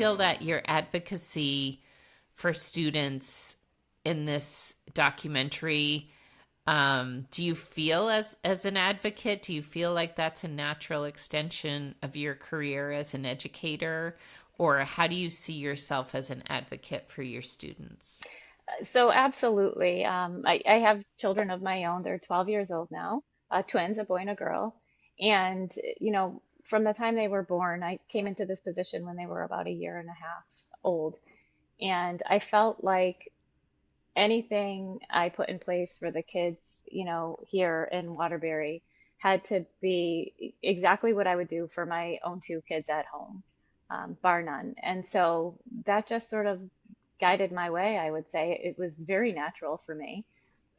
feel that your advocacy for students in this documentary, do you feel as an advocate, do you feel like that's a natural extension of your career as an educator? Or how do you see yourself as an advocate for your students? So absolutely. I have children of my own. They're 12 years old now, twins, a boy and a girl. And, from the time they were born, I came into this position when they were about a year and a half old. And I felt like anything I put in place for the kids, here in Waterbury had to be exactly what I would do for my own two kids at home, bar none. And so that just sort of guided my way, I would say. It was very natural for me.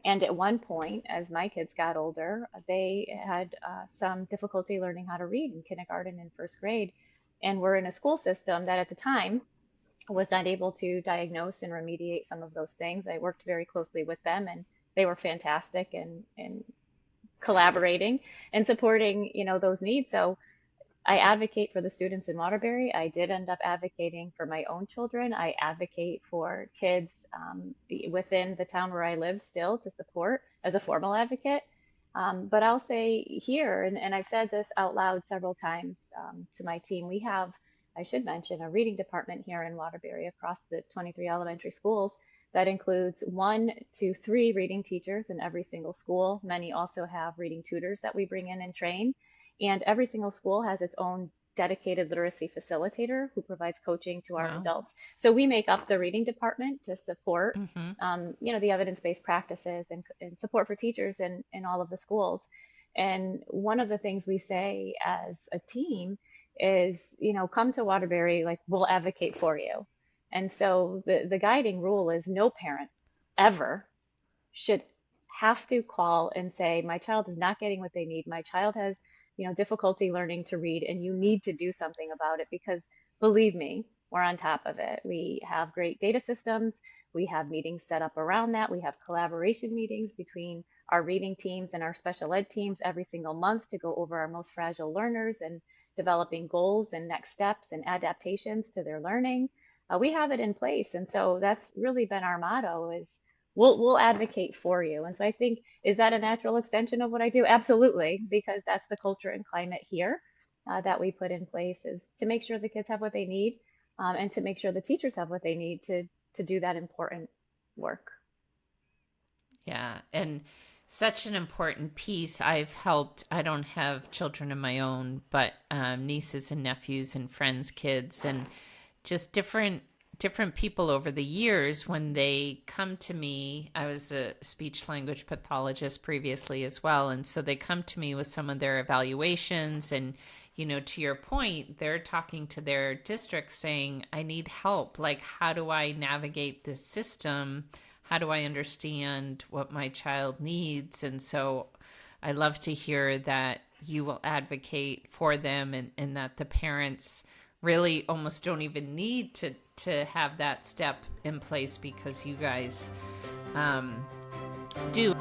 And at one point, as my kids got older, they had some difficulty learning how to read in kindergarten and first grade, and were in a school system that at the time was not able to diagnose and remediate some of those things. I worked very closely with them, and they were fantastic in collaborating and supporting, those needs. So I advocate for the students in Waterbury. I did end up advocating for my own children. I advocate for kids within the town where I live still to support as a formal advocate. But I'll say here, and I've said this out loud several times to my team, we have, I should mention, a reading department here in Waterbury across the 23 elementary schools that includes 1 to 3 reading teachers in every single school. Many also have reading tutors that we bring in and train. And every single school has its own dedicated literacy facilitator who provides coaching to our Wow. adults. So we make up the reading department to support, Mm-hmm. the evidence-based practices and support for teachers in all of the schools. And one of the things we say as a team is, come to Waterbury, like we'll advocate for you. And so the guiding rule is no parent ever should have to call and say, my child is not getting what they need. My child has, difficulty learning to read, and you need to do something about it because believe me, we're on top of it. We have great data systems. We have meetings set up around that. We have collaboration meetings between our reading teams and our special ed teams every single month to go over our most fragile learners and developing goals and next steps and adaptations to their learning. We have it in place. And so that's really been our motto is we'll advocate for you. And so I think, is that a natural extension of what I do? Absolutely, because that's the culture and climate here that we put in place is to make sure the kids have what they need, and to make sure the teachers have what they need to do that important work. Yeah. And such an important piece. I don't have children of my own, but nieces and nephews and friends' kids, and just different people over the years when they come to me. I was a speech language pathologist previously as well, and so they come to me with some of their evaluations, and to your point, they're talking to their district saying, I need help. Like, how do I navigate this system? How do I understand what my child needs? And so I love to hear that you will advocate for them, and that the parents really almost don't even need to have that step in place because you guys do.